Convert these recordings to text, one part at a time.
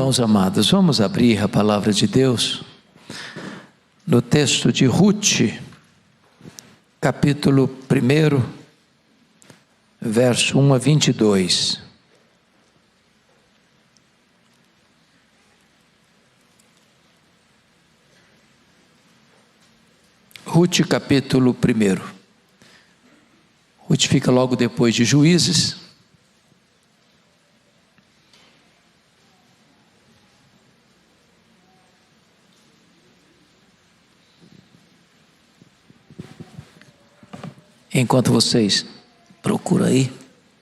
Irmãos amados, vamos abrir a palavra de Deus no texto de Ruth, capítulo 1, verso 1 a 22. Ruth, capítulo 1. Ruth fica logo depois de Juízes. Enquanto vocês procuram aí,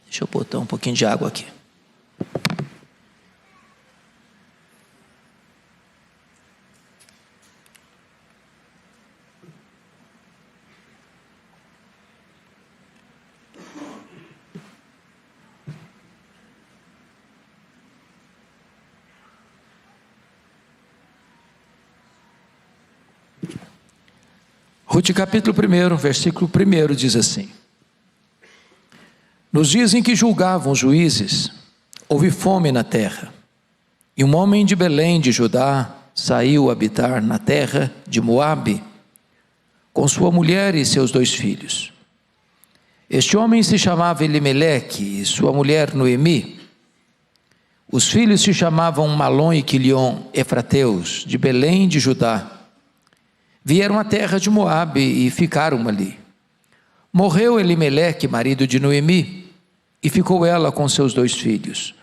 deixa eu botar um pouquinho de água aqui. Ruth capítulo 1, versículo 1 diz assim: Nos dias em que julgavam os juízes, houve fome na terra, e um homem de Belém de Judá saiu habitar na terra de Moabe, com sua mulher e seus 2 filhos. Este homem se chamava Elimeleque e sua mulher Noemi. Os filhos se chamavam Malom e Quilion, efrateus, de Belém de Judá. Vieram à terra de Moabe e ficaram ali. Morreu Elimeleque, marido de Noemi, e ficou ela com seus 2 filhos,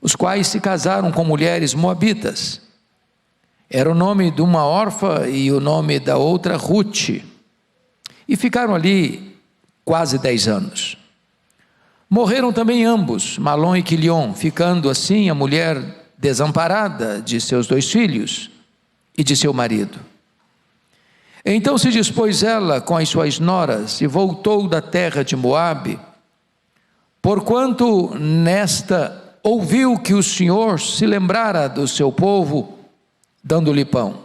os quais se casaram com mulheres moabitas. Era o nome de uma órfã e o nome da outra Ruth, e ficaram ali quase 10 anos. Morreram também ambos, Malom e Quilion, ficando assim a mulher desamparada de seus 2 filhos e de seu marido. Então se dispôs ela com as suas noras e voltou da terra de Moabe, porquanto nesta ouviu que o Senhor se lembrara do seu povo, dando-lhe pão.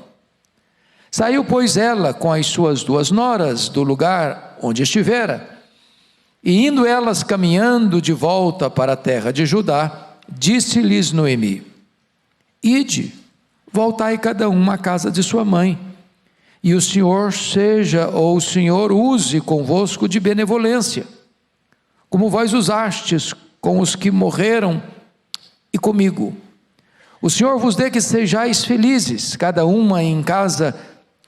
Saiu, pois, ela com as suas 2 noras do lugar onde estivera, e indo elas caminhando de volta para a terra de Judá, disse-lhes Noemi: Ide, voltai cada uma à casa de sua mãe, e o Senhor seja, ou o Senhor use convosco de benevolência, como vós usastes com os que morreram e comigo. O Senhor vos dê que sejais felizes, cada uma em casa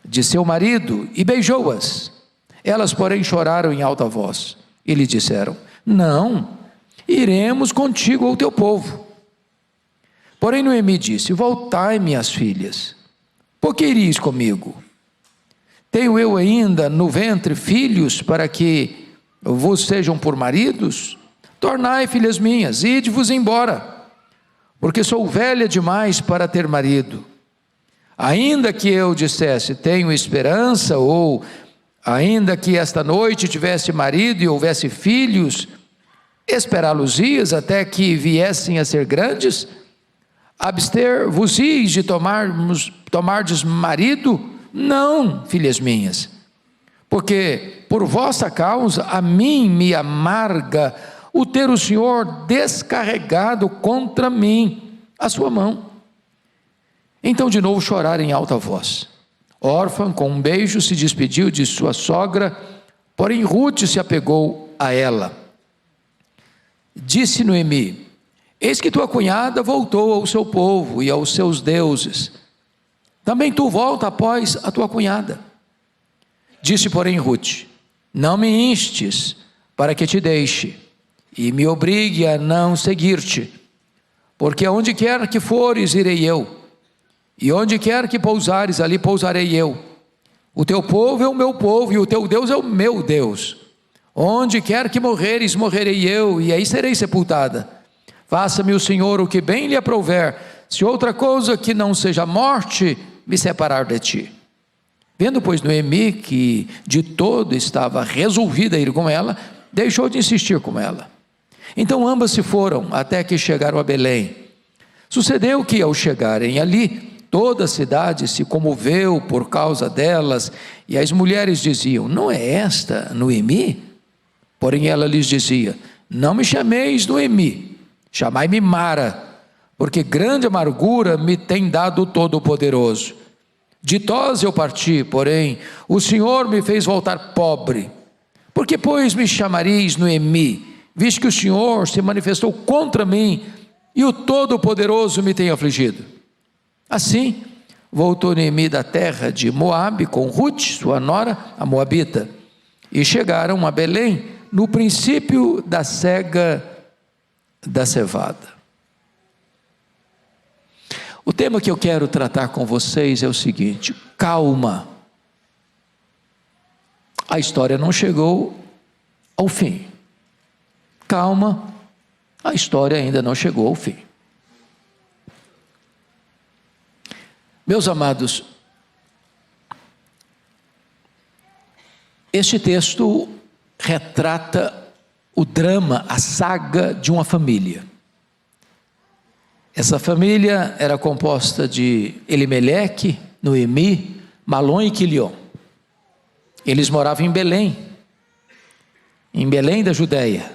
de seu marido, e beijou-as. Elas, porém, choraram em alta voz, e lhe disseram: Não, iremos contigo ao teu povo. Porém Noemi disse: Voltai, minhas filhas, por que iris comigo? Tenho eu ainda no ventre filhos para que vos sejam por maridos? Tornai, filhas minhas, ide-vos embora, porque sou velha demais para ter marido. Ainda que eu dissesse, tenho esperança, ou ainda que esta noite tivesse marido e houvesse filhos, esperá-los-ias até que viessem a ser grandes? Abster-vos-eis de tomardes marido? Não, filhas minhas, porque por vossa causa a mim me amarga o ter o Senhor descarregado contra mim a sua mão. Então de novo choraram em alta voz. Órfã, com um beijo, se despediu de sua sogra, porém Ruth se apegou a ela. Disse Noemi: Eis que tua cunhada voltou ao seu povo e aos seus deuses. Também tu volta após a tua cunhada. Disse, porém, Ruth: Não me instes para que te deixe e me obrigue a não seguir-te, porque aonde quer que fores, irei eu, e onde quer que pousares, ali pousarei eu. O teu povo é o meu povo, e o teu Deus é o meu Deus. Onde quer que morreres, morrerei eu, e aí serei sepultada. Faça-me o Senhor o que bem lhe aprouver, se outra coisa que não seja morte me separar de ti. Vendo, pois, Noemi que de todo estava resolvida a ir com ela, deixou de insistir com ela. Então ambas se foram até que chegaram a Belém. Sucedeu que, ao chegarem ali, toda a cidade se comoveu por causa delas, e as mulheres diziam: Não é esta Noemi? Porém ela lhes dizia: Não me chameis Noemi, chamai-me Mara, porque grande amargura me tem dado o Todo-Poderoso. Ditosa eu parti, porém, o Senhor me fez voltar pobre. Por que, pois, me chamareis Noemi, visto que o Senhor se manifestou contra mim, e o Todo-Poderoso me tem afligido? Assim, voltou Noemi da terra de Moabe, com Ruth, sua nora, a moabita, e chegaram a Belém, no princípio da cega da cevada. O tema que eu quero tratar com vocês é o seguinte: calma. A história não chegou ao fim. Calma, a história ainda não chegou ao fim. Meus amados, este texto retrata o drama, a saga de uma família. Essa família era composta de Elimeleque, Noemi, Malom e Quilion. Eles moravam em Belém da Judéia,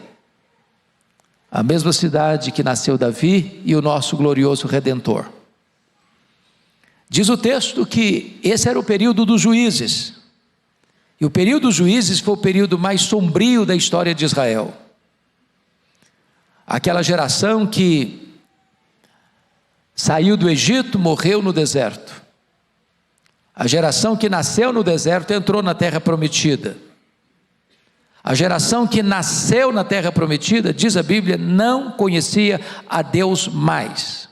a mesma cidade que nasceu Davi e o nosso glorioso Redentor. Diz o texto que esse era o período dos juízes, e o período dos juízes foi o período mais sombrio da história de Israel. Aquela geração que saiu do Egito, morreu no deserto. A geração que nasceu no deserto entrou na terra prometida. A geração que nasceu na terra prometida, diz a Bíblia, não conhecia a Deus mais.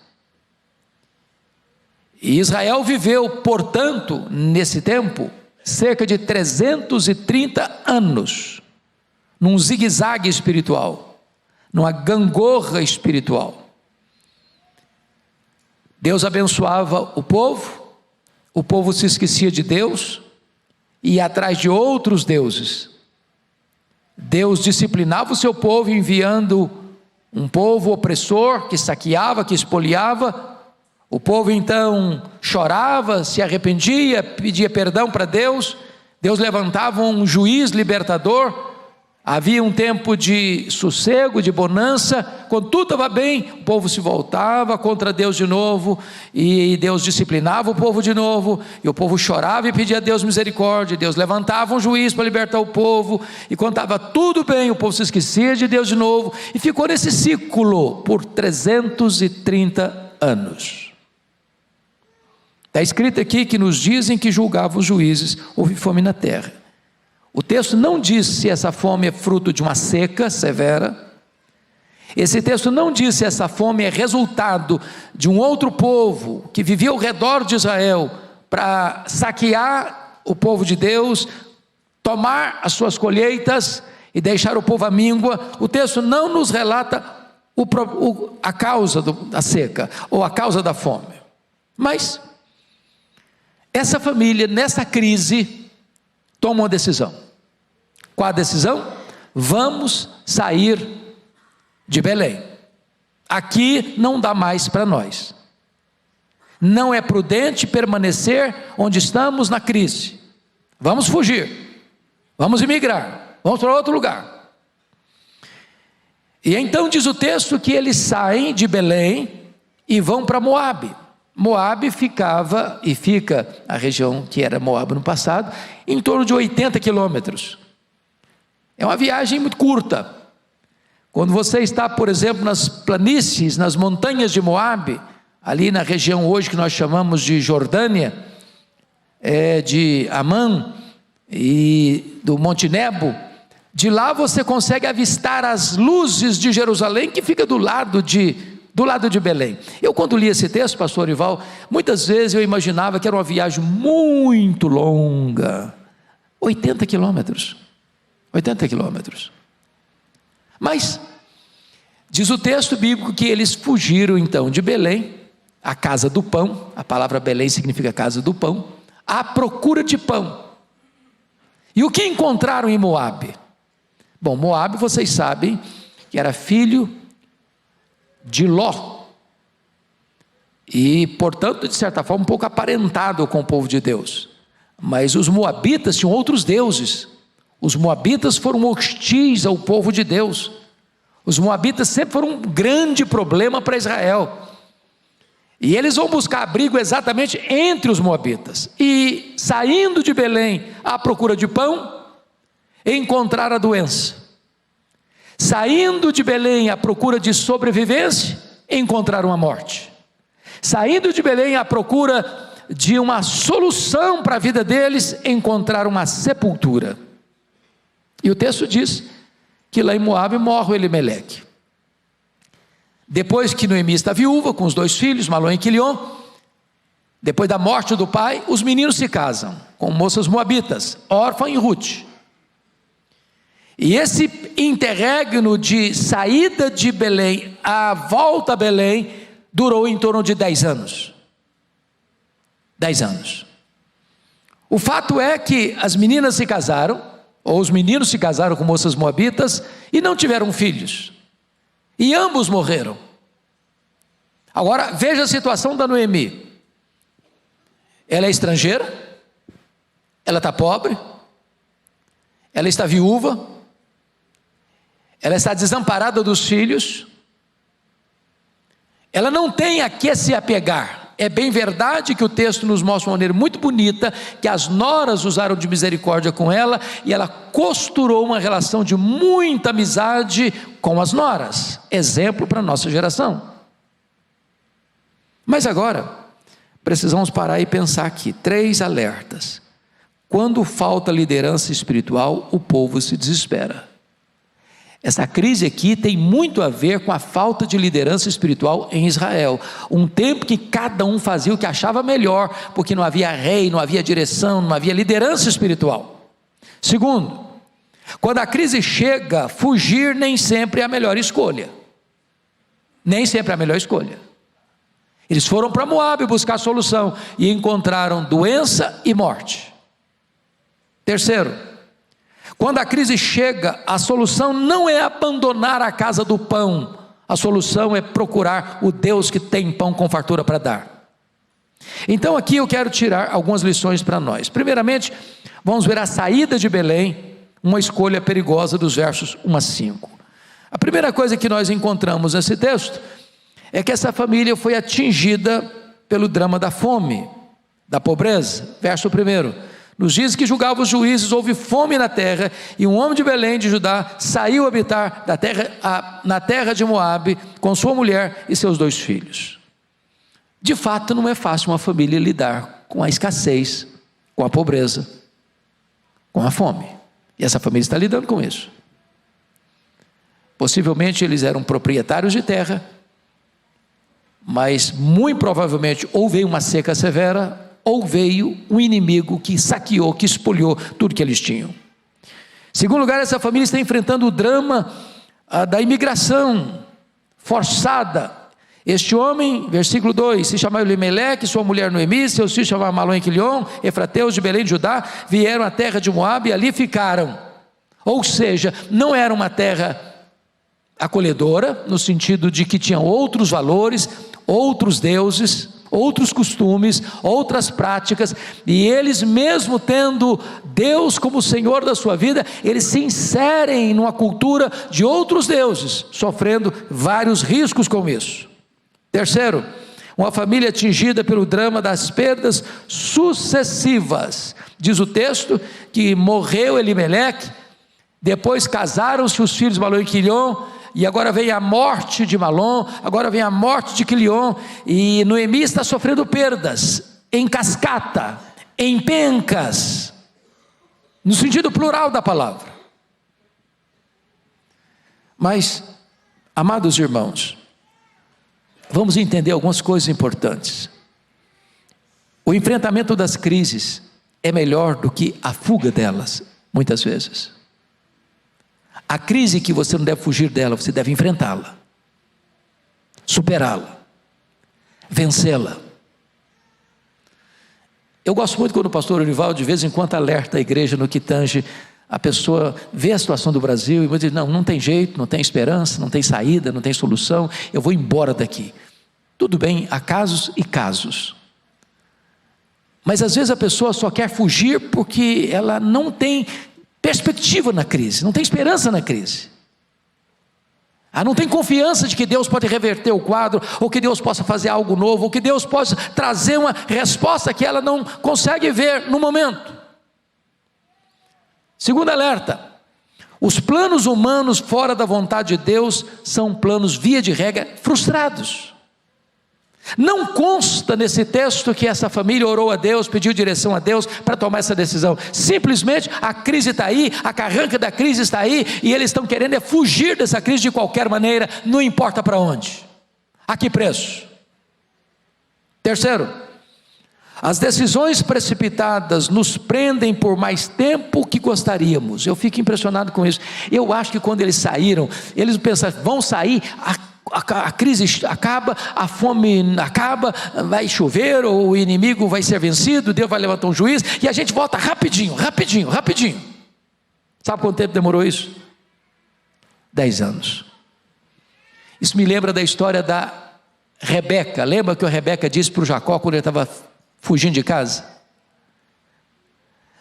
E Israel viveu, portanto, nesse tempo, cerca de 330 anos, num zigue-zague espiritual, numa gangorra espiritual. Deus abençoava o povo se esquecia de Deus e ia atrás de outros deuses. Deus disciplinava o seu povo enviando um povo opressor que saqueava, que espoliava. O povo então chorava, se arrependia, pedia perdão para Deus. Deus levantava um juiz libertador. Havia um tempo de sossego, de bonança. Quando tudo estava bem, o povo se voltava contra Deus de novo, e Deus disciplinava o povo de novo, e o povo chorava e pedia a Deus misericórdia. Deus levantava um juiz para libertar o povo, e quando estava tudo bem, o povo se esquecia de Deus de novo, e ficou nesse ciclo por 330 anos. Está escrito aqui que nos dizem que julgava os juízes, houve fome na terra. O texto não diz se essa fome é fruto de uma seca severa. Esse texto não diz se essa fome é resultado de um outro povo que vivia ao redor de Israel para saquear o povo de Deus, tomar as suas colheitas e deixar o povo à míngua. O texto não nos relata a causa da seca ou a causa da fome. Mas essa família, nessa crise, toma uma decisão. Qual a decisão? Vamos sair de Belém. Aqui não dá mais para nós. Não é prudente permanecer onde estamos na crise. Vamos fugir. Vamos emigrar. Vamos para outro lugar. E então diz o texto que eles saem de Belém e vão para Moabe. Moabe ficava e fica, a região que era Moabe no passado, em torno de 80 quilômetros. É uma viagem muito curta. Quando você está, por exemplo, nas planícies, nas montanhas de Moabe, ali na região hoje que nós chamamos de Jordânia, de Amã e do Monte Nebo, de lá você consegue avistar as luzes de Jerusalém, que fica do lado de Belém. Eu, quando li esse texto, pastor Ival, muitas vezes eu imaginava que era uma viagem muito longa, 80 quilômetros, mas diz o texto bíblico que eles fugiram então de Belém, a casa do pão, a palavra Belém significa casa do pão, à procura de pão. E o que encontraram em Moabe? Bom, Moabe, vocês sabem que era filho de Ló, e portanto de certa forma um pouco aparentado com o povo de Deus, mas os moabitas tinham outros deuses. Os moabitas foram hostis ao povo de Deus. Os moabitas sempre foram um grande problema para Israel. E eles vão buscar abrigo exatamente entre os moabitas. E saindo de Belém à procura de pão, encontraram a doença. Saindo de Belém à procura de sobrevivência, encontraram a morte. Saindo de Belém à procura de uma solução para a vida deles, encontraram uma sepultura. E o texto diz que lá em Moabe morre o Elimeleque. Depois que Noemi está viúva, com os 2 filhos, Malom e Quilion, depois da morte do pai, os meninos se casam com moças moabitas, Orfa e Ruth. E esse interregno de saída de Belém à volta a Belém durou em torno de 10 anos. 10 anos. O fato é que as meninas se casaram, ou os meninos se casaram com moças moabitas e não tiveram filhos. E ambos morreram. Agora veja a situação da Noemi. Ela é estrangeira, ela está pobre, ela está viúva, ela está desamparada dos filhos, ela não tem a que se apegar. É bem verdade que o texto nos mostra de uma maneira muito bonita, que as noras usaram de misericórdia com ela, e ela costurou uma relação de muita amizade com as noras, exemplo para a nossa geração. Mas agora, precisamos parar e pensar aqui, 3 alertas. Quando falta liderança espiritual, o povo se desespera. Essa crise aqui tem muito a ver com a falta de liderança espiritual em Israel. Um tempo que cada um fazia o que achava melhor, porque não havia rei, não havia direção, não havia liderança espiritual. Segundo, quando a crise chega, fugir nem sempre é a melhor escolha. Nem sempre é a melhor escolha. Eles foram para Moabe buscar solução e encontraram doença e morte. Terceiro, quando a crise chega, a solução não é abandonar a casa do pão, a solução é procurar o Deus que tem pão com fartura para dar. Então aqui eu quero tirar algumas lições para nós. Primeiramente, vamos ver a saída de Belém, uma escolha perigosa dos versos 1 a 5. A primeira coisa que nós encontramos nesse texto é que essa família foi atingida pelo drama da fome, da pobreza. Verso 1: nos dias que julgava os juízes, houve fome na terra, e um homem de Belém de Judá saiu habitar na terra de Moabe, com sua mulher e seus 2 filhos. De fato, não é fácil uma família lidar com a escassez, com a pobreza, com a fome. E essa família está lidando com isso. Possivelmente eles eram proprietários de terra, mas muito provavelmente ou veio uma seca severa, ou veio um inimigo que saqueou, que espoliou tudo que eles tinham. Em segundo lugar, essa família está enfrentando o drama da imigração forçada. Este homem, versículo 2, se chamava Elimeleque, sua mulher Noemi, seus filhos chamavam Malom e Quilion, efrateus de Belém de Judá, vieram à terra de Moabe e ali ficaram. Ou seja, não era uma terra acolhedora, no sentido de que tinham outros valores, outros deuses, outros costumes, outras práticas, e eles mesmo tendo Deus como Senhor da sua vida, eles se inserem numa cultura de outros deuses, sofrendo vários riscos com isso. Terceiro, uma família atingida pelo drama das perdas sucessivas. Diz o texto que morreu Elimeleque, depois casaram-se os filhos Malom e Quilion, e agora vem a morte de Malom, agora vem a morte de Quilion, e Noemi está sofrendo perdas, em cascata, em pencas, no sentido plural da palavra. Mas, amados irmãos, vamos entender algumas coisas importantes. O enfrentamento das crises é melhor do que a fuga delas, muitas vezes. A crise que você não deve fugir dela, você deve enfrentá-la, superá-la, vencê-la. Eu gosto muito quando o pastor Orivaldo de vez em quando alerta a igreja no que tange, a pessoa vê a situação do Brasil e diz, não tem jeito, não tem esperança, não tem saída, não tem solução, eu vou embora daqui. Tudo bem, há casos e casos. Mas às vezes a pessoa só quer fugir porque ela não tem perspectiva na crise, não tem esperança na crise. Ela não tem confiança de que Deus pode reverter o quadro, ou que Deus possa fazer algo novo, ou que Deus possa trazer uma resposta que ela não consegue ver no momento. Segundo alerta: os planos humanos fora da vontade de Deus são planos, via de regra, frustrados. Não consta nesse texto que essa família orou a Deus, pediu direção a Deus para tomar essa decisão. Simplesmente a crise está aí, a carranca da crise está aí, e eles estão querendo fugir dessa crise de qualquer maneira, não importa para onde, a que preço. Terceiro, as decisões precipitadas nos prendem por mais tempo que gostaríamos. Eu fico impressionado com isso. Eu acho que quando eles saíram, eles pensaram, vão sair, a crise acaba, a fome acaba, vai chover, ou o inimigo vai ser vencido, Deus vai levantar um juiz, e a gente volta rapidinho. Sabe quanto tempo demorou isso? 10 anos. Isso me lembra da história da Rebeca. Lembra que a Rebeca disse para o Jacó, quando ele estava fugindo de casa: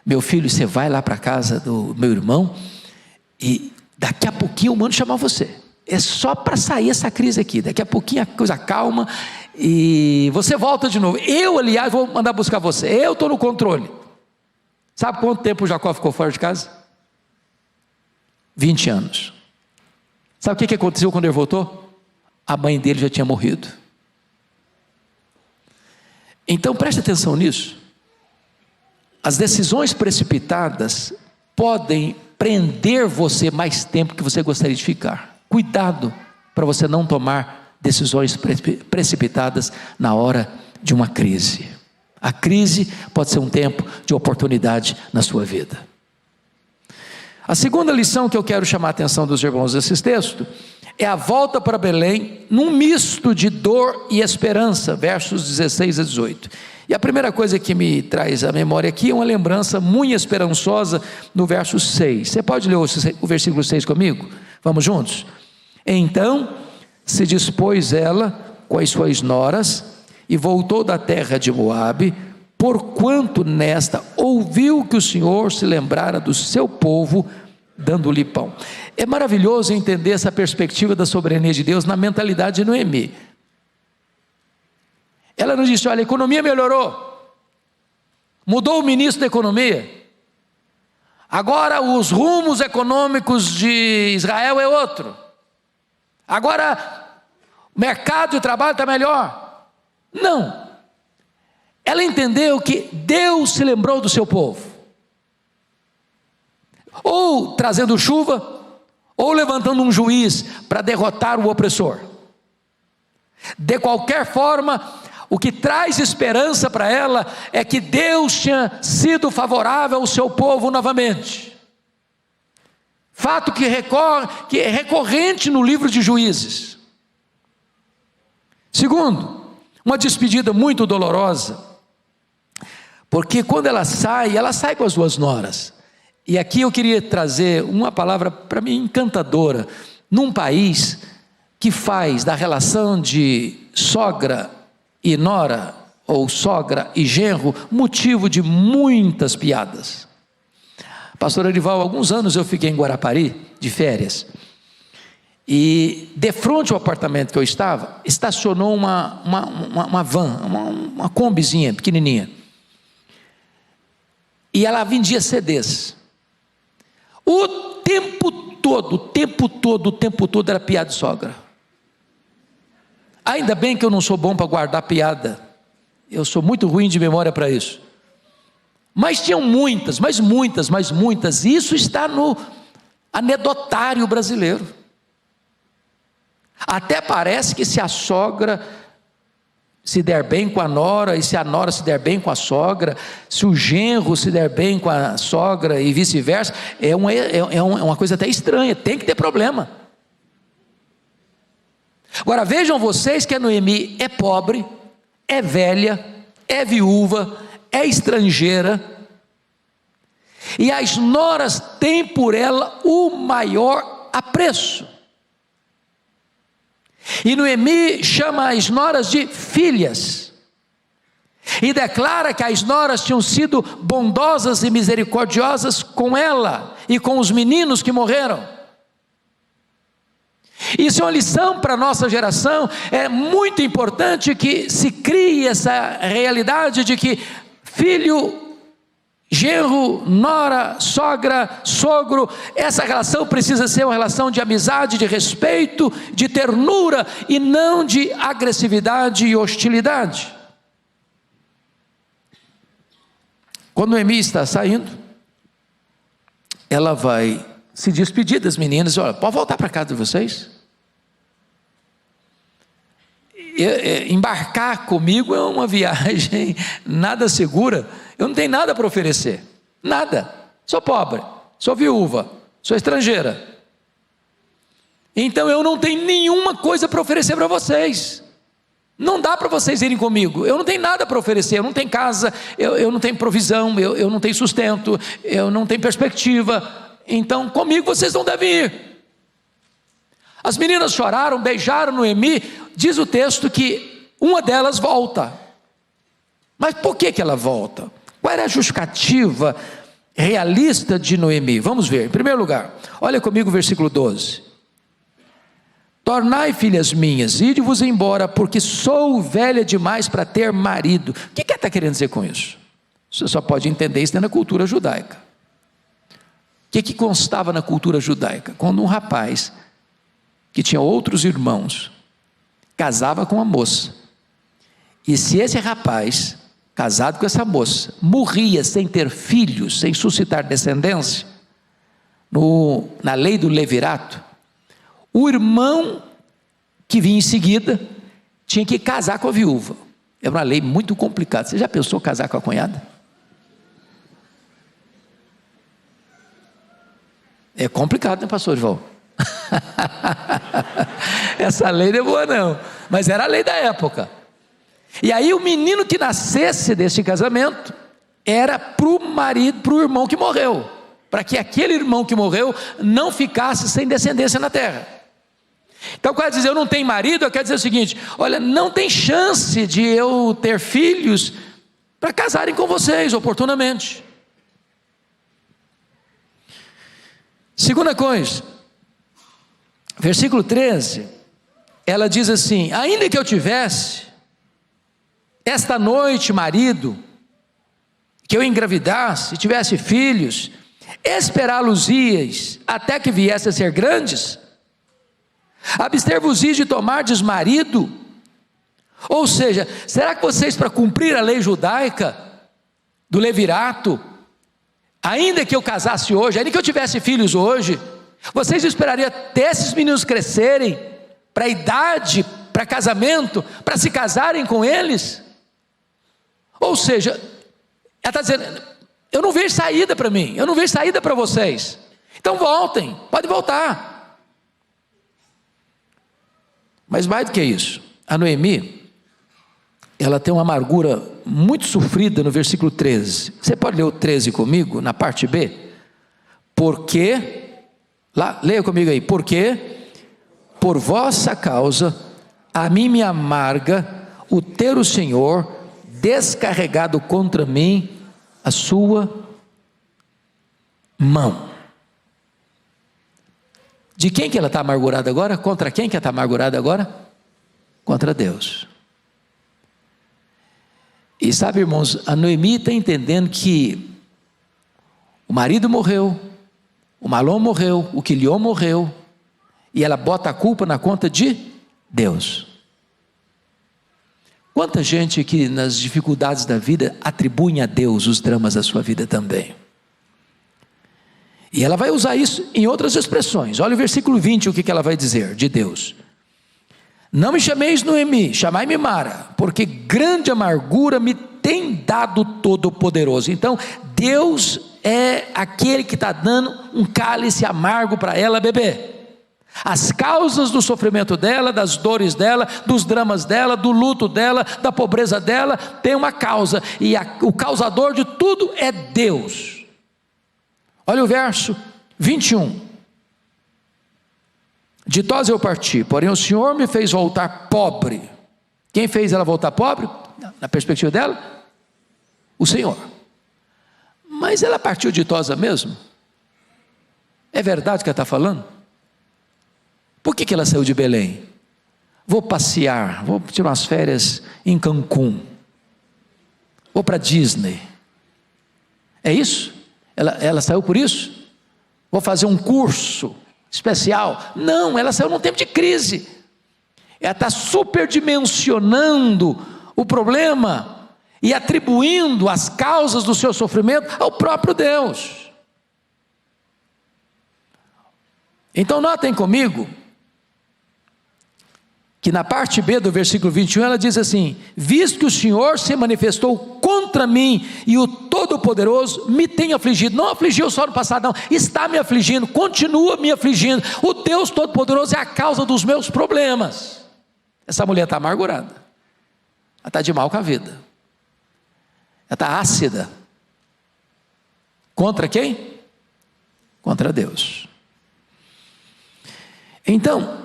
meu filho, você vai lá para a casa do meu irmão, e daqui a pouquinho eu mando chamar você. É só para sair essa crise aqui. Daqui a pouquinho a coisa calma e você volta de novo. Eu, aliás, vou mandar buscar você. Eu estou no controle. Sabe quanto tempo o Jacó ficou fora de casa? 20 anos. Sabe o que aconteceu quando ele voltou? A mãe dele já tinha morrido. Então preste atenção nisso. As decisões precipitadas podem prender você mais tempo que você gostaria de ficar. Cuidado para você não tomar decisões precipitadas na hora de uma crise. A crise pode ser um tempo de oportunidade na sua vida. A segunda lição que eu quero chamar a atenção dos irmãos desse texto é a volta para Belém num misto de dor e esperança, versos 16 a 18. E a primeira coisa que me traz à memória aqui é uma lembrança muito esperançosa no verso 6. Você pode ler o versículo 6 comigo? Vamos juntos? Então se dispôs ela com as suas noras e voltou da terra de Moabe, porquanto nesta ouviu que o Senhor se lembrara do seu povo, dando-lhe pão. É maravilhoso entender essa perspectiva da soberania de Deus na mentalidade de Noemi. Ela não disse: olha, a economia melhorou, mudou o ministro da economia, agora os rumos econômicos de Israel é outro, agora o mercado de trabalho está melhor. Não, ela entendeu que Deus se lembrou do seu povo, ou trazendo chuva, ou levantando um juiz para derrotar o opressor. De qualquer forma, o que traz esperança para ela é que Deus tinha sido favorável ao seu povo novamente. Fato que é recorrente no livro de Juízes. Segundo, uma despedida muito dolorosa, porque quando ela sai com as duas noras. E aqui eu queria trazer uma palavra para mim encantadora, num país que faz da relação de sogra e nora, ou sogra e genro, motivo de muitas piadas. Pastor Arival, há alguns anos eu fiquei em Guarapari, de férias, e de frente ao apartamento que eu estava, estacionou uma van, uma combizinha pequenininha, e ela vendia CDs. O tempo todo era piada de sogra. Ainda bem que eu não sou bom para guardar piada, eu sou muito ruim de memória para isso. Mas tinham muitas, e isso está no anedotário brasileiro. Até parece que se a sogra se der bem com a nora, e se a nora se der bem com a sogra, se o genro se der bem com a sogra e vice-versa, é uma coisa até estranha, tem que ter problema. Agora vejam vocês que a Noemi é pobre, é velha, é viúva, é estrangeira, e as noras têm por ela o maior apreço. E Noemi chama as noras de filhas, e declara que as noras tinham sido bondosas e misericordiosas com ela, e com os meninos que morreram. Isso é uma lição para a nossa geração. É muito importante que se crie essa realidade de que filho, genro, nora, sogra, sogro, essa relação precisa ser uma relação de amizade, de respeito, de ternura e não de agressividade e hostilidade. Quando Noemi está saindo, ela vai se despedir das meninas. Olha, pode voltar para casa de vocês. Embarcar comigo é uma viagem nada segura. Eu não tenho nada para oferecer, nada. Sou pobre, sou viúva, sou estrangeira. Então eu não tenho nenhuma coisa para oferecer para vocês. Não dá para vocês irem comigo. Eu não tenho nada para oferecer. Eu não tenho casa, eu não tenho provisão, eu não tenho sustento, eu não tenho perspectiva. Então comigo vocês não devem ir. As meninas choraram, beijaram Noemi. Diz o texto que uma delas volta. Mas por que ela volta? Qual era a justificativa realista de Noemi? Vamos ver. Em primeiro lugar, olha comigo o versículo 12. Tornai, filhas minhas, ide-vos embora, porque sou velha demais para ter marido. O que ela está querendo dizer com isso? Você só pode entender isso dentro da cultura judaica. O que constava na cultura judaica? Quando um rapaz que tinha outros irmãos casava com uma moça, e se esse rapaz, casado com essa moça, morria sem ter filhos, sem suscitar descendência, na lei do levirato, o irmão que vinha em seguida tinha que casar com a viúva. É uma lei muito complicada. Você já pensou casar com a cunhada? É complicado, né, pastor Ival? Essa lei não é boa não, mas era a lei da época. E aí o menino que nascesse desse casamento era para o marido, para o irmão que morreu, para que aquele irmão que morreu não ficasse sem descendência na terra. Então quando dizer eu não tenho marido, eu quero dizer o seguinte: olha, não tem chance de eu ter filhos para casarem com vocês oportunamente. Segunda coisa, versículo 13, ela diz assim: ainda que eu tivesse esta noite marido, que eu engravidasse, tivesse filhos, esperá-los-ias até que viesse a ser grandes? Abster-vos-ias de tomardes marido? Ou seja, será que vocês, para cumprir a lei judaica do levirato, ainda que eu casasse hoje, ainda que eu tivesse filhos hoje, vocês esperariam até esses meninos crescerem para a idade, para casamento, para se casarem com eles? Ou seja, ela está dizendo: eu não vejo saída para mim, eu não vejo saída para vocês, então voltem, pode voltar. Mas mais do que isso, a Noemi, ela tem uma amargura muito sofrida no versículo 13. Você pode ler o 13 comigo, na parte B? Porque, lá, leia comigo aí. Porque, por vossa causa, a mim me amarga o ter o Senhor descarregado contra mim a sua mão. De quem que ela está amargurada agora? Contra quem que ela está amargurada agora? Contra Deus. E sabe, irmãos, a Noemi está entendendo que o marido morreu, o Malom morreu, o Quilion morreu, e ela bota a culpa na conta de Deus. Quanta gente que nas dificuldades da vida atribuem a Deus os dramas da sua vida também. E ela vai usar isso em outras expressões. Olha o versículo 20, o que ela vai dizer de Deus: não me chameis Noemi, chamai-me Mara, porque grande amargura me tem dado Todo-Poderoso. Então Deus é aquele que está dando um cálice amargo para ela beber. As causas do sofrimento dela, das dores dela, dos dramas dela, do luto dela, da pobreza dela, tem uma causa, e o causador de tudo é Deus. Olha o verso 21. Ditosa eu parti, porém o Senhor me fez voltar pobre. Quem fez ela voltar pobre? Na perspectiva dela? O Senhor. Mas ela partiu ditosa mesmo? É verdade o que ela está falando? Por que ela saiu de Belém? Vou passear, vou tirar umas férias em Cancún, vou para Disney. É isso? Ela saiu por isso? Vou fazer um curso especial? Não, ela saiu num tempo de crise. Ela está superdimensionando o problema e atribuindo as causas do seu sofrimento ao próprio Deus. Então notem comigo que na parte B do versículo 21 ela diz assim: visto que o Senhor se manifestou contra mim e o Todo-Poderoso me tem afligido. Não afligiu só no passado, não, está me afligindo, continua me afligindo. O Deus Todo-Poderoso é a causa dos meus problemas. Essa mulher está amargurada, ela está de mal com a vida, ela está ácida. Contra quem? Contra Deus. Então,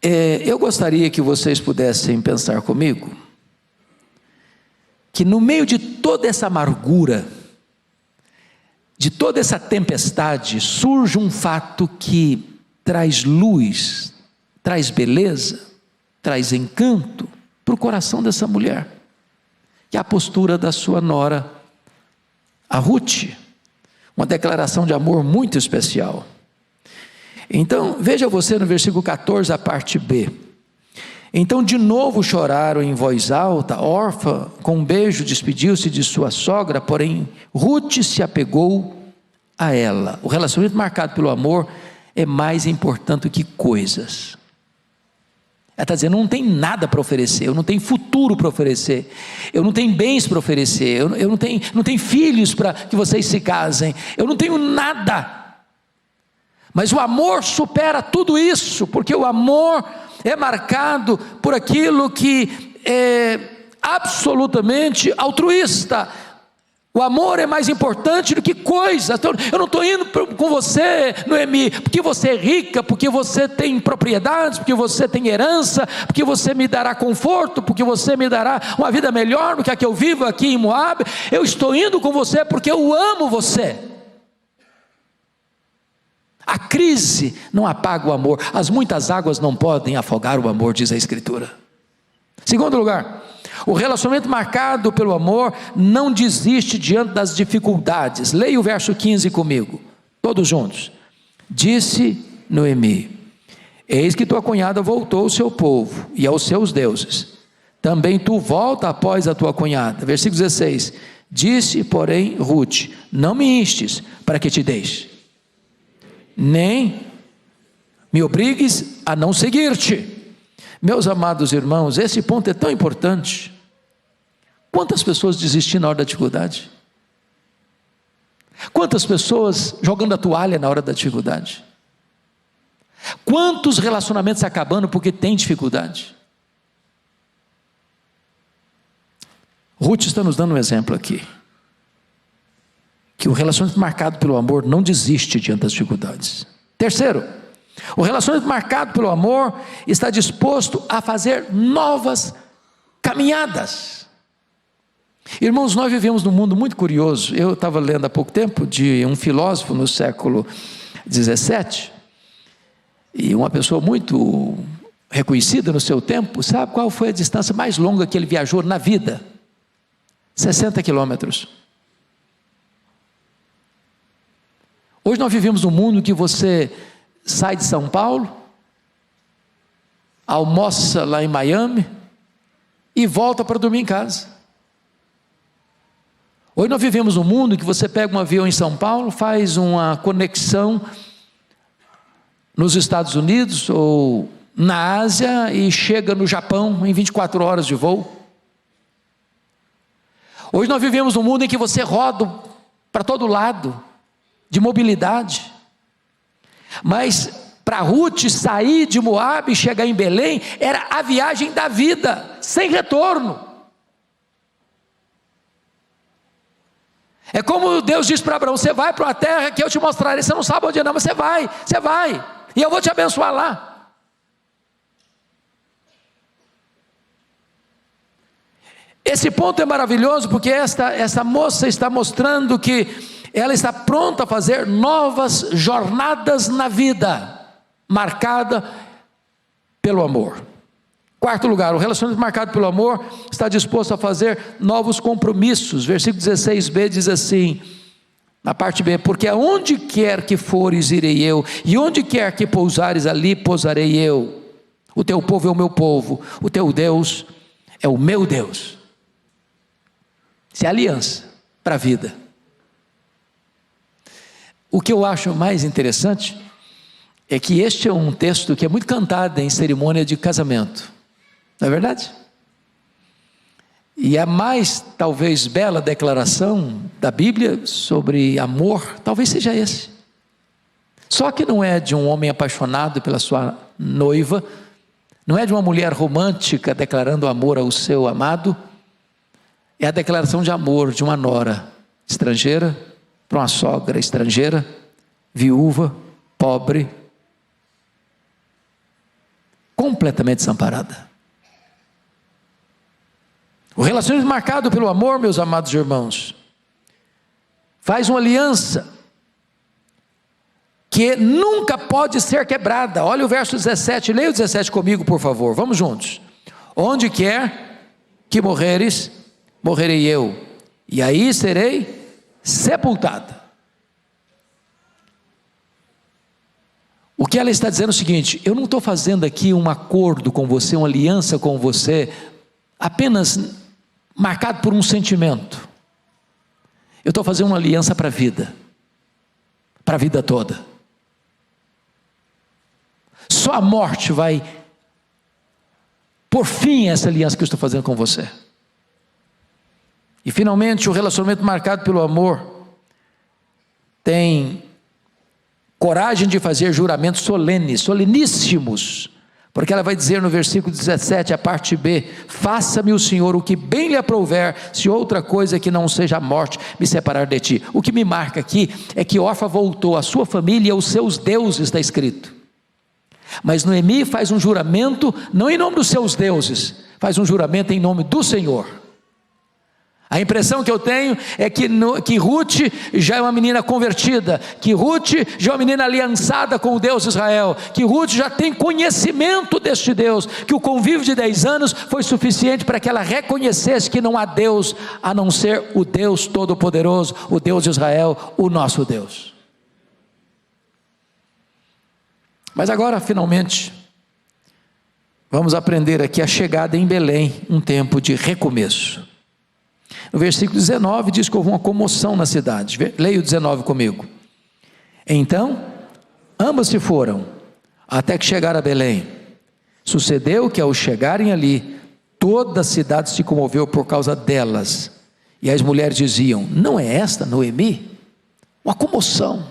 eu gostaria que vocês pudessem pensar comigo, que no meio de toda essa amargura, de toda essa tempestade, surge um fato que traz luz, traz beleza, traz encanto para o coração dessa mulher, que é a postura da sua nora, a Ruth, uma declaração de amor muito especial. Então, veja você no versículo 14, a parte B. Então de novo choraram em voz alta. Orfa, com um beijo, despediu-se de sua sogra, porém Ruth se apegou a ela. O relacionamento marcado pelo amor é mais importante do que coisas. Ela está dizendo: eu não tenho nada para oferecer, eu não tenho futuro para oferecer, eu não tenho bens para oferecer, eu não tenho filhos para que vocês se casem, eu não tenho nada. Mas o amor supera tudo isso, porque o amor é marcado por aquilo que é absolutamente altruísta. O amor é mais importante do que coisas. Então, eu não estou indo com você, Noemi, porque você é rica, porque você tem propriedades, porque você tem herança, porque você me dará conforto, porque você me dará uma vida melhor do que a que eu vivo aqui em Moab. Eu estou indo com você porque eu amo você. A crise não apaga o amor, as muitas águas não podem afogar o amor, diz a Escritura. Segundo lugar, o relacionamento marcado pelo amor não desiste diante das dificuldades. Leia o verso 15 comigo, todos juntos. Disse Noemi: eis que tua cunhada voltou ao seu povo e aos seus deuses, também tu volta após a tua cunhada. Versículo 16, disse porém Ruth: não me instes para que te deixe, nem me obrigues a não seguir-te. Meus amados irmãos, esse ponto é tão importante. Quantas pessoas desistindo na hora da dificuldade? Quantas pessoas jogando a toalha na hora da dificuldade? Quantos relacionamentos acabando porque tem dificuldade? Ruth está nos dando um exemplo aqui, que o relacionamento marcado pelo amor não desiste diante das dificuldades. Terceiro, o relacionamento marcado pelo amor está disposto a fazer novas caminhadas. Irmãos, nós vivemos num mundo muito curioso. Eu estava lendo há pouco tempo de um filósofo no século 17, e uma pessoa muito reconhecida no seu tempo. Sabe qual foi a distância mais longa que ele viajou na vida? 60 quilômetros. Hoje nós vivemos num mundo que você sai de São Paulo, almoça lá em Miami e volta para dormir em casa. Hoje nós vivemos num mundo que você pega um avião em São Paulo, faz uma conexão nos Estados Unidos ou na Ásia e chega no Japão em 24 horas de voo. Hoje nós vivemos num mundo em que você roda para todo lado, de mobilidade. Mas para Ruth sair de Moab e chegar em Belém era a viagem da vida, sem retorno. É como Deus diz para Abraão: você vai para uma terra que eu te mostrarei, você não sabe onde é não, mas você vai, e eu vou te abençoar lá. Esse ponto é maravilhoso, porque essa moça está mostrando que ela está pronta a fazer novas jornadas na vida, marcada pelo amor. Quarto lugar, o relacionamento marcado pelo amor está disposto a fazer novos compromissos. Versículo 16b diz assim, na parte B: porque aonde quer que fores, irei eu, e onde quer que pousares, ali pousarei eu. O teu povo é o meu povo, o teu Deus é o meu Deus. Isso é aliança para a vida. O que eu acho mais interessante é que este é um texto que é muito cantado em cerimônia de casamento. Não é verdade? E a mais, talvez, bela declaração da Bíblia sobre amor, talvez seja esse. Só que não é de um homem apaixonado pela sua noiva, não é de uma mulher romântica declarando amor ao seu amado, é a declaração de amor de uma nora estrangeira para uma sogra estrangeira, viúva, pobre, completamente desamparada. O relacionamento marcado pelo amor, meus amados irmãos, faz uma aliança que nunca pode ser quebrada. Olha o verso 17, leia o 17 comigo, por favor, vamos juntos. Onde quer que morreres, morrerei eu, e aí serei sepultada. O que ela está dizendo é o seguinte: eu não estou fazendo aqui um acordo com você, uma aliança com você, apenas marcado por um sentimento. Eu estou fazendo uma aliança para a vida toda. Só a morte vai por fim essa aliança que eu estou fazendo com você. E finalmente, o relacionamento marcado pelo amor tem coragem de fazer juramentos solenes, soleníssimos, porque ela vai dizer no versículo 17, a parte B: faça-me o Senhor o que bem lhe aprouver, se outra coisa que não seja a morte me separar de ti. O que me marca aqui é que Orfa voltou à sua família e aos seus deuses, está escrito. Mas Noemi faz um juramento, não em nome dos seus deuses, faz um juramento em nome do Senhor. A impressão que eu tenho é que Ruth já é uma menina convertida, que Ruth já é uma menina aliançada com o Deus de Israel, que Ruth já tem conhecimento deste Deus, que o convívio de 10 anos foi suficiente para que ela reconhecesse que não há Deus a não ser o Deus Todo-Poderoso, o Deus de Israel, o nosso Deus. Mas agora, finalmente, vamos aprender aqui a chegada em Belém, um tempo de recomeço. No versículo 19 diz que houve uma comoção na cidade. Leia o 19 comigo. Então, ambas se foram, até que chegaram a Belém. Sucedeu que ao chegarem ali, toda a cidade se comoveu por causa delas. E as mulheres diziam: não é esta Noemi? Uma comoção.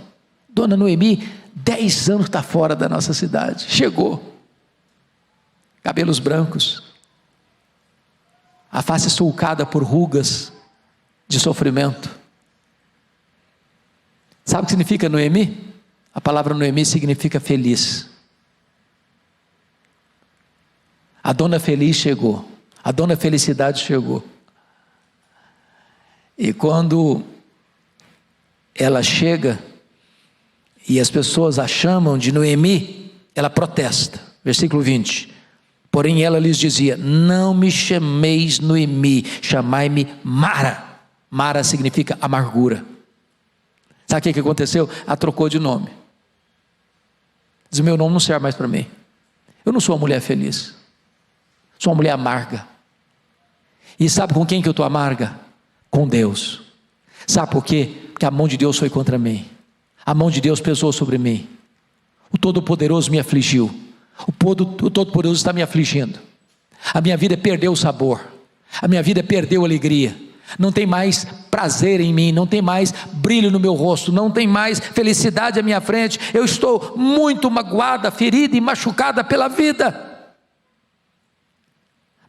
Dona Noemi, 10 anos está fora da nossa cidade. Chegou. Cabelos brancos, a face sulcada por rugas de sofrimento. Sabe o que significa Noemi? A palavra Noemi significa feliz. A dona feliz chegou, a dona felicidade chegou. E quando ela chega e as pessoas a chamam de Noemi, ela protesta. Versículo 20. Porém ela lhes dizia: não me chameis Noemi, chamai-me Mara. Mara significa amargura. Sabe o que aconteceu? Ela trocou de nome. Diz: o meu nome não serve mais para mim. Eu não sou uma mulher feliz, sou uma mulher amarga. E sabe com quem que eu estou amarga? Com Deus. Sabe por quê? Porque a mão de Deus foi contra mim, a mão de Deus pesou sobre mim, o Todo-Poderoso me afligiu, o Todo-Poderoso está me afligindo, a minha vida perdeu o sabor, a minha vida perdeu a alegria, não tem mais prazer em mim, não tem mais brilho no meu rosto, não tem mais felicidade à minha frente, eu estou muito magoada, ferida e machucada pela vida.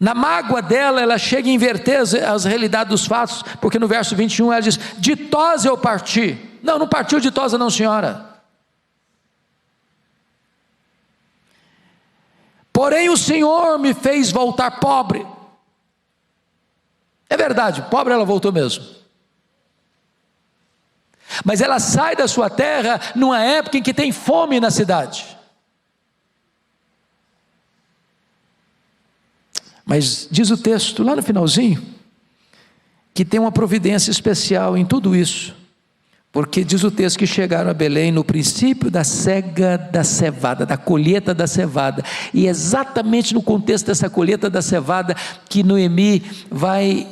Na mágoa dela, ela chega a inverter as realidades dos fatos, porque no verso 21 ela diz: ditosa eu parti. Não, não partiu ditosa não, senhora. Porém o Senhor me fez voltar pobre. É verdade, pobre ela voltou mesmo. Mas ela sai da sua terra numa época em que tem fome na cidade. Mas diz o texto, lá no finalzinho, que tem uma providência especial em tudo isso. Porque diz o texto que chegaram a Belém no princípio da cega da cevada, da colheita da cevada. E exatamente no contexto dessa colheita da cevada que Noemi vai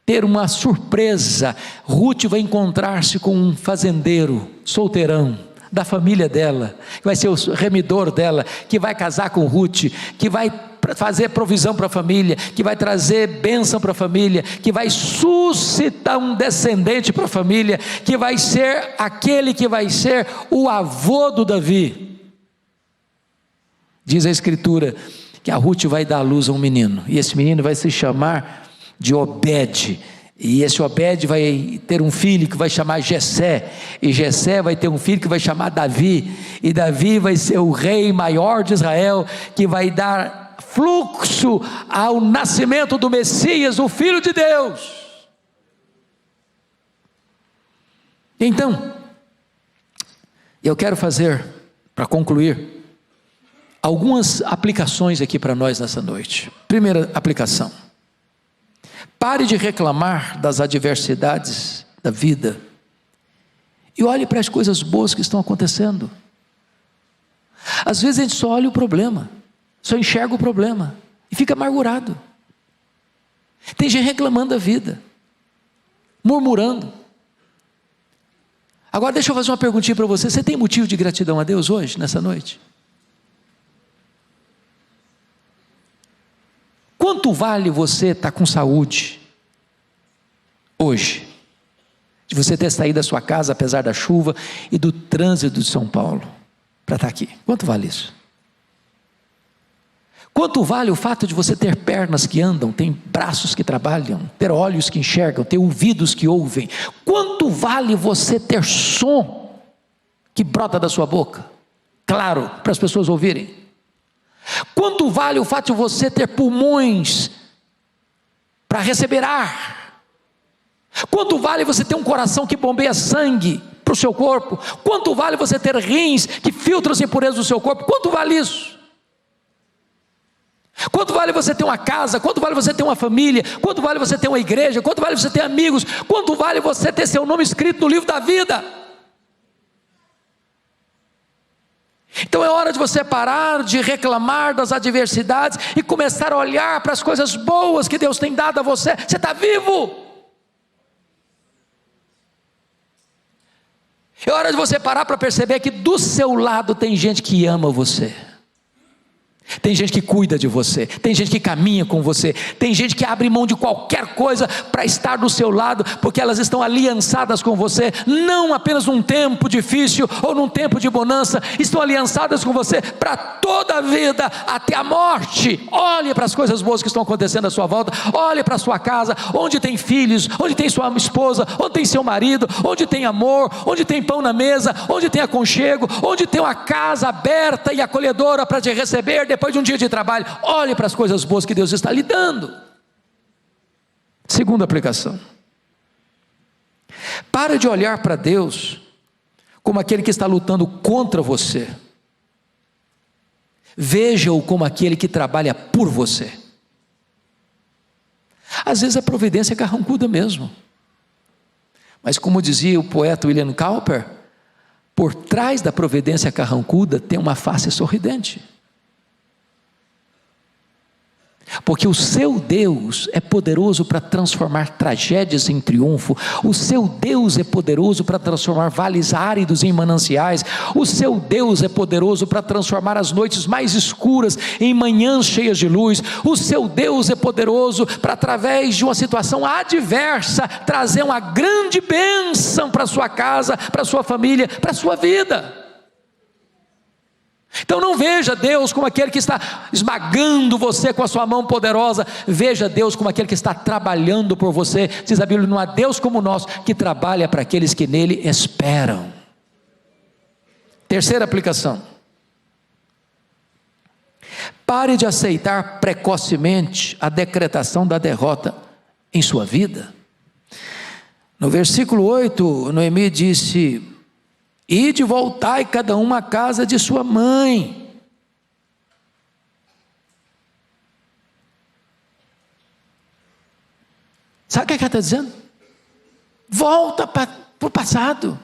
ter uma surpresa. Ruth vai encontrar-se com um fazendeiro solteirão da família dela, que vai ser o remidor dela, que vai casar com Ruth, que vai fazer provisão para a família, que vai trazer bênção para a família, que vai suscitar um descendente para a família, que vai ser aquele que vai ser o avô do Davi. Diz a Escritura que a Ruth vai dar à luz a um menino, e esse menino vai se chamar de Obed, e esse Obed vai ter um filho que vai chamar Jessé, e Jessé vai ter um filho que vai chamar Davi, e Davi vai ser o rei maior de Israel, que vai dar fluxo ao nascimento do Messias, o Filho de Deus. Então, eu quero fazer, para concluir, algumas aplicações aqui para nós nessa noite. Primeira aplicação: pare de reclamar das adversidades da vida e olhe para as coisas boas que estão acontecendo. Às vezes a gente só olha o problema, só enxerga o problema e fica amargurado. Tem gente reclamando da vida, murmurando. Agora deixa eu fazer uma perguntinha para você: você tem motivo de gratidão a Deus hoje, nessa noite? Quanto vale você estar com saúde hoje? De você ter saído da sua casa apesar da chuva e do trânsito de São Paulo para estar aqui. Quanto vale isso? Quanto vale o fato de você ter pernas que andam, ter braços que trabalham, ter olhos que enxergam, ter ouvidos que ouvem? Quanto vale você ter som que brota da sua boca, claro, para as pessoas ouvirem? Quanto vale o fato de você ter pulmões para receber ar? Quanto vale você ter um coração que bombeia sangue para o seu corpo? Quanto vale você ter rins que filtram as impurezas do seu corpo? Quanto vale isso? Quanto vale você ter uma casa? Quanto vale você ter uma família? Quanto vale você ter uma igreja? Quanto vale você ter amigos? Quanto vale você ter seu nome escrito no livro da vida? Então é hora de você parar de reclamar das adversidades e começar a olhar para as coisas boas que Deus tem dado a você. Você está vivo. É hora de você parar para perceber que do seu lado tem gente que ama você. Tem gente que cuida de você, tem gente que caminha com você, tem gente que abre mão de qualquer coisa para estar do seu lado, porque elas estão aliançadas com você, não apenas num tempo difícil ou num tempo de bonança, estão aliançadas com você para toda a vida, até a morte. Olhe para as coisas boas que estão acontecendo à sua volta, olhe para a sua casa, onde tem filhos, onde tem sua esposa, onde tem seu marido, onde tem amor, onde tem pão na mesa, onde tem aconchego, onde tem uma casa aberta e acolhedora para te receber depois de um dia de trabalho. Olhe para as coisas boas que Deus está lhe dando. Segunda aplicação: pare de olhar para Deus como aquele que está lutando contra você. Veja-o como aquele que trabalha por você. Às vezes a providência é carrancuda mesmo, mas como dizia o poeta William Cowper, por trás da providência carrancuda tem uma face sorridente. Porque o seu Deus é poderoso para transformar tragédias em triunfo. O seu Deus é poderoso para transformar vales áridos em mananciais. O seu Deus é poderoso para transformar as noites mais escuras em manhãs cheias de luz. O seu Deus é poderoso para, através de uma situação adversa, trazer uma grande bênção para a sua casa, para a sua família, para a sua vida. Então não veja Deus como aquele que está esmagando você com a sua mão poderosa. Veja Deus como aquele que está trabalhando por você. Diz a Bíblia: não há Deus como o nosso, que trabalha para aqueles que nele esperam. Terceira aplicação: pare de aceitar precocemente a decretação da derrota em sua vida. No versículo 8, Noemi disse: ide, voltai cada uma à casa de sua mãe. Sabe o que ela está dizendo? Volta para o passado.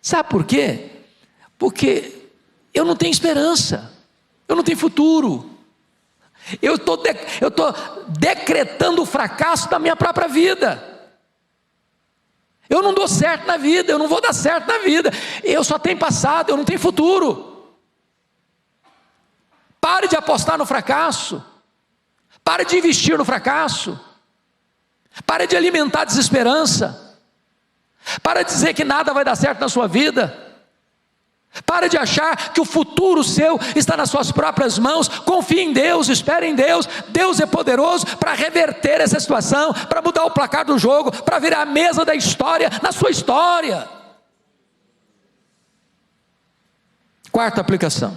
Sabe por quê? Porque eu não tenho esperança, eu não tenho futuro, eu estou decretando o fracasso da minha própria vida. Eu não dou certo na vida, eu não vou dar certo na vida, eu só tenho passado, eu não tenho futuro. Pare de apostar no fracasso, pare de investir no fracasso, pare de alimentar a desesperança, pare de dizer que nada vai dar certo na sua vida, pare de achar que o futuro seu está nas suas próprias mãos. Confie em Deus, espere em Deus. Deus é poderoso para reverter essa situação, para mudar o placar do jogo, para virar a mesa da história na sua história. Quarta aplicação: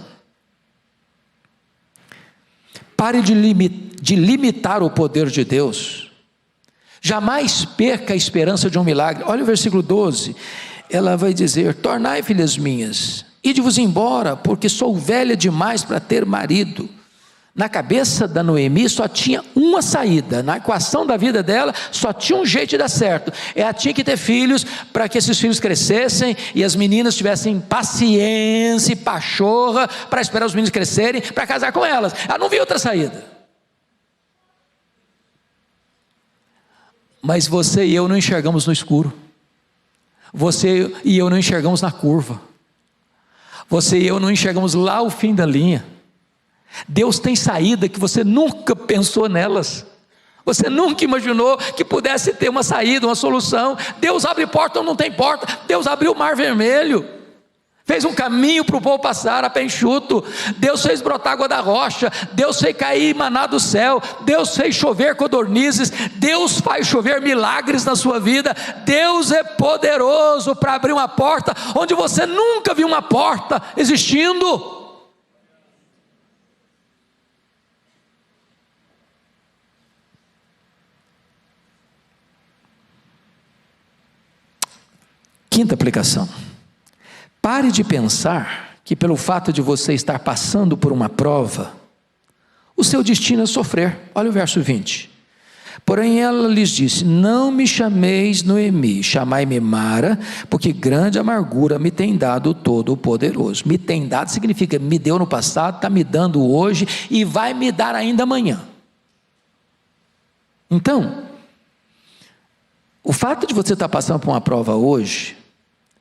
pare de limitar o poder de Deus. Jamais perca a esperança de um milagre. Olha o versículo 12. Ela vai dizer: tornai, filhas minhas, ide-vos embora, porque sou velha demais para ter marido. Na cabeça da Noemi só tinha uma saída, na equação da vida dela só tinha um jeito de dar certo. Ela tinha que ter filhos, para que esses filhos crescessem e as meninas tivessem paciência e pachorra para esperar os meninos crescerem, para casar com elas. Ela não viu outra saída. Mas você e eu não enxergamos no escuro. Você e eu não enxergamos na curva. Você e eu não enxergamos lá o fim da linha. Deus tem saída que você nunca pensou nelas. Você nunca imaginou que pudesse ter uma saída, uma solução. Deus abre porta ou não tem porta. Deus abriu o mar vermelho, fez um caminho para o povo passar a pé enxuto. Deus fez brotar água da rocha. Deus fez cair maná do céu. Deus fez chover codornizes. Deus faz chover milagres na sua vida. Deus é poderoso para abrir uma porta onde você nunca viu uma porta existindo. Quinta aplicação: pare de pensar que pelo fato de você estar passando por uma prova, o seu destino é sofrer. Olha o verso 20. Porém ela lhes disse: não me chameis Noemi, chamai-me Mara, porque grande amargura me tem dado o Todo-Poderoso. Me tem dado significa me deu no passado, está me dando hoje e vai me dar ainda amanhã. Então, o fato de você estar passando por uma prova hoje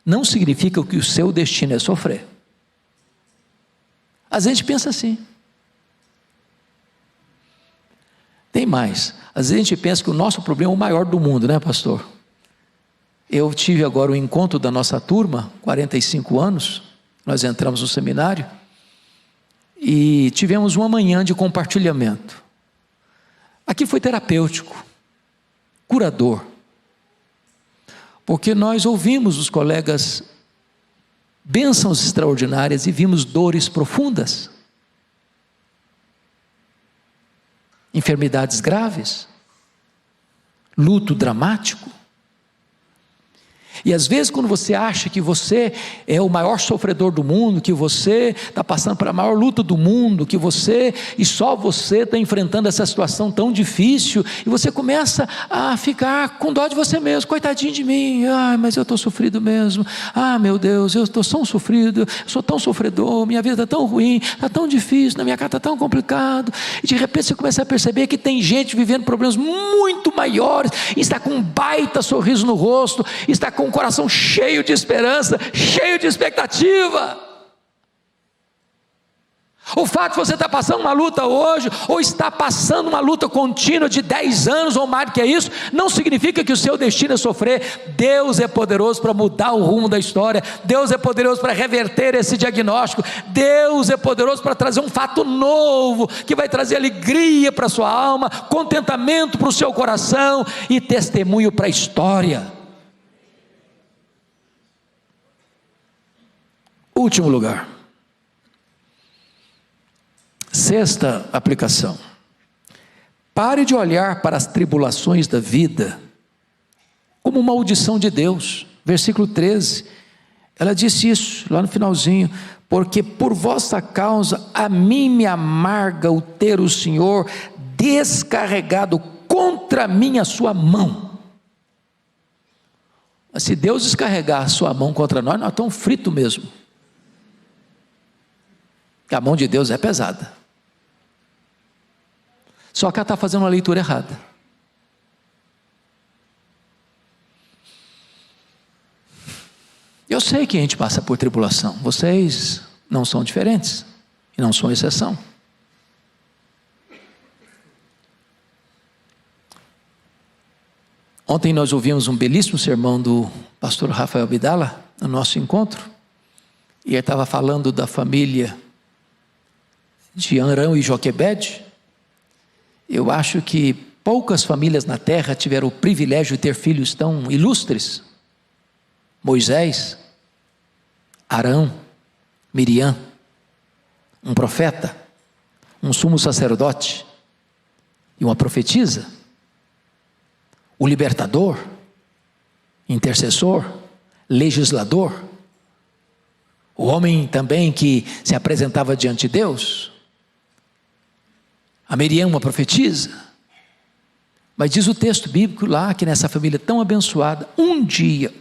não significa que o seu destino é sofrer. Às vezes a gente pensa assim. Tem mais. Às vezes a gente pensa que o nosso problema é o maior do mundo, né, pastor? Eu tive agora o encontro da nossa turma, 45 anos, nós entramos no seminário, e tivemos uma manhã de compartilhamento. Aqui foi terapêutico, curador, porque nós ouvimos os colegas bênçãos extraordinárias e vimos dores profundas, enfermidades graves, luto dramático. E às vezes quando você acha que você é o maior sofredor do mundo, que você está passando pela maior luta do mundo, que você e só você está enfrentando essa situação tão difícil, e você começa a ficar com dó de você mesmo. Coitadinho de mim, mas eu estou sofrido mesmo, meu Deus, eu estou tão sofrido, eu sou tão sofredor, minha vida está tão ruim, está tão difícil, na minha casa está tão complicado. E de repente você começa a perceber que tem gente vivendo problemas muito maiores, e está com um baita sorriso no rosto, está com o coração cheio de esperança, cheio de expectativa. O fato de você estar passando uma luta hoje, ou está passando uma luta contínua de 10 anos ou mais do que isso, não significa que o seu destino é sofrer. Deus é poderoso para mudar o rumo da história. Deus é poderoso para reverter esse diagnóstico. Deus é poderoso para trazer um fato novo, que vai trazer alegria para a sua alma, contentamento para o seu coração e testemunho para a história. Último lugar, sexta aplicação: pare de olhar para as tribulações da vida como uma maldição de Deus. Versículo 13, ela disse isso lá no finalzinho: porque por vossa causa a mim me amarga o ter o Senhor descarregado contra mim a sua mão. Mas se Deus descarregar a sua mão contra nós estamos fritos mesmo. Porque a mão de Deus é pesada. Só que ela está fazendo uma leitura errada. Eu sei que a gente passa por tribulação. Vocês não são diferentes. E não são exceção. Ontem nós ouvimos um belíssimo sermão do pastor Rafael Bidala, no nosso encontro. E ele estava falando da família de Arão e Joquebede. Eu acho que poucas famílias na terra tiveram o privilégio de ter filhos tão ilustres. Moisés, Arão, Miriam, um profeta, um sumo sacerdote e uma profetisa, o libertador, intercessor, legislador, o homem também que se apresentava diante de Deus, a Miriam, uma profetisa. Mas diz o texto bíblico lá que nessa família tão abençoada, um dia,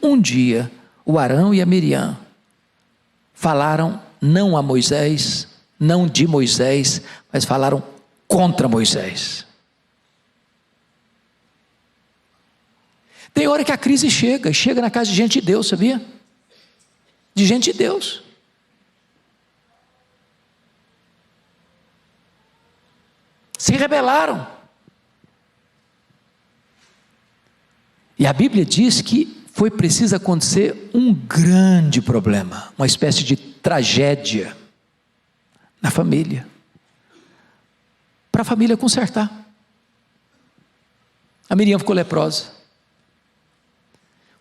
o Arão e a Miriam falaram não a Moisés, não de Moisés, mas falaram contra Moisés. Tem hora que a crise chega na casa de gente de Deus, sabia? De gente de Deus. Se rebelaram. E a Bíblia diz que foi preciso acontecer um grande problema, uma espécie de tragédia na família, para a família consertar. A Miriam ficou leprosa.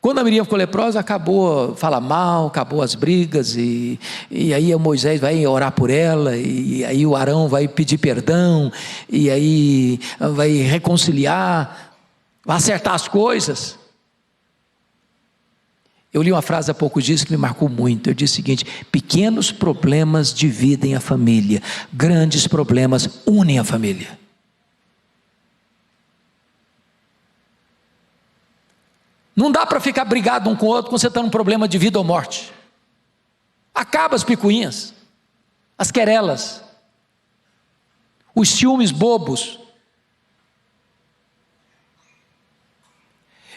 Quando a Miriam ficou leprosa, acabou falar mal, acabou as brigas, e aí o Moisés vai orar por ela, e aí o Arão vai pedir perdão, e aí vai reconciliar, vai acertar as coisas. Eu li uma frase há pouco dias que me marcou muito. Eu disse o seguinte: pequenos problemas dividem a família, grandes problemas unem a família. Não dá para ficar brigado um com o outro quando você está num problema de vida ou morte. Acaba as picuinhas, as querelas, os ciúmes bobos.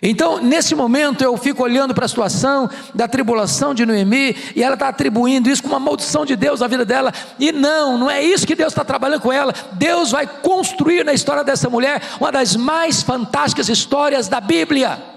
Então, nesse momento, eu fico olhando para a situação da tribulação de Noemi, e ela está atribuindo isso como uma maldição de Deus na vida dela, e não é isso que Deus está trabalhando com ela. Deus vai construir na história dessa mulher uma das mais fantásticas histórias da Bíblia.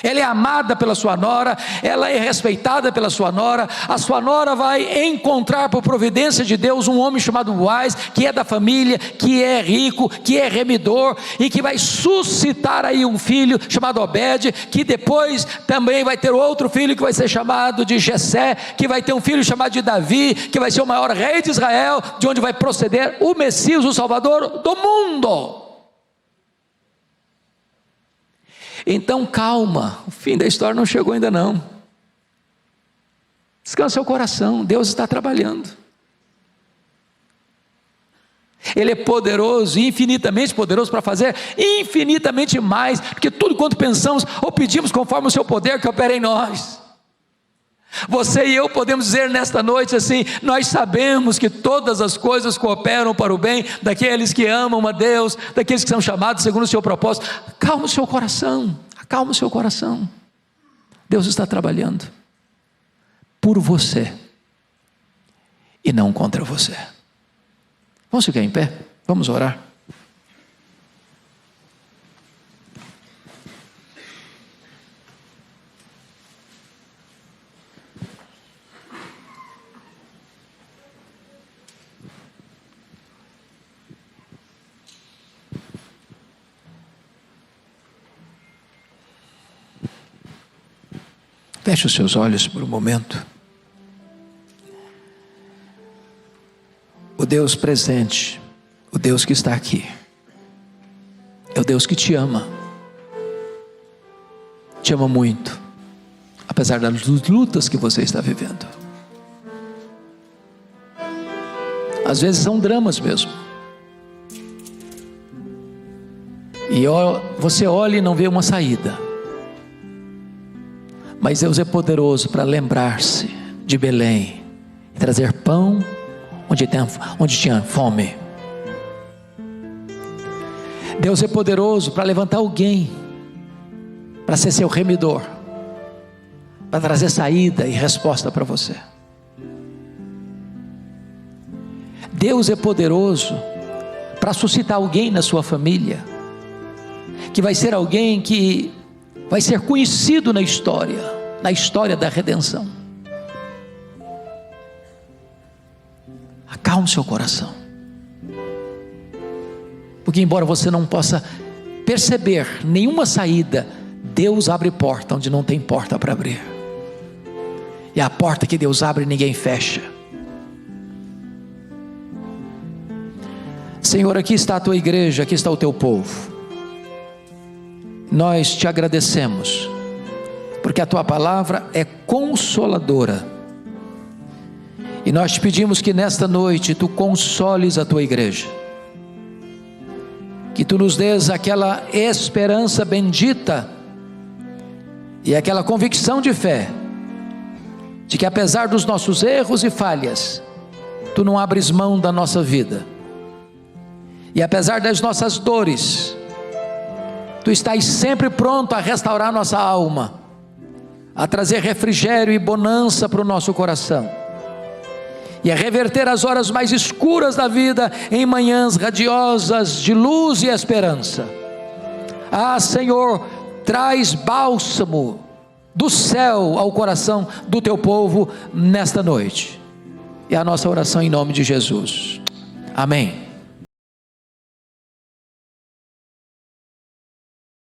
Ela é amada pela sua nora, ela é respeitada pela sua nora, a sua nora vai encontrar por providência de Deus um homem chamado Boaz, que é da família, que é rico, que é remidor, e que vai suscitar aí um filho chamado Obed, que depois também vai ter outro filho que vai ser chamado de Jessé, que vai ter um filho chamado de Davi, que vai ser o maior rei de Israel, de onde vai proceder o Messias, o Salvador do mundo. Então calma, o fim da história não chegou ainda não. Descansa seu coração, Deus está trabalhando. Ele é poderoso, infinitamente poderoso para fazer infinitamente mais do que tudo quanto pensamos ou pedimos, conforme o seu poder que opera em nós. Você e eu podemos dizer nesta noite assim: nós sabemos que todas as coisas cooperam para o bem daqueles que amam a Deus, daqueles que são chamados segundo o seu propósito. Acalma o seu coração, acalma o seu coração. Deus está trabalhando por você e não contra você. Vamos ficar em pé? Vamos orar. Feche os seus olhos por um momento. O Deus presente, o Deus que está aqui, é o Deus que te ama muito, apesar das lutas que você está vivendo. Às vezes são dramas mesmo, você olha e não vê uma saída, mas Deus é poderoso para lembrar-se de Belém e trazer pão onde tinha fome. Deus é poderoso para levantar alguém para ser seu remidor, para trazer saída e resposta para você. Deus é poderoso para suscitar alguém na sua família, que vai ser alguém que vai ser conhecido na história da redenção. Acalme seu coração, porque embora você não possa perceber nenhuma saída, Deus abre porta onde não tem porta para abrir, e a porta que Deus abre ninguém fecha. Senhor, aqui está a tua igreja, aqui está o teu povo. Nós te agradecemos, porque a tua palavra é consoladora, e nós te pedimos que nesta noite tu consoles a tua igreja, que tu nos dês aquela esperança bendita e aquela convicção de fé, de que apesar dos nossos erros e falhas, tu não abres mão da nossa vida, e apesar das nossas dores, tu estás sempre pronto a restaurar nossa alma, a trazer refrigério e bonança para o nosso coração, e a reverter as horas mais escuras da vida em manhãs radiosas de luz e esperança. Ah, Senhor, traz bálsamo do céu ao coração do teu povo nesta noite. É a nossa oração em nome de Jesus. Amém.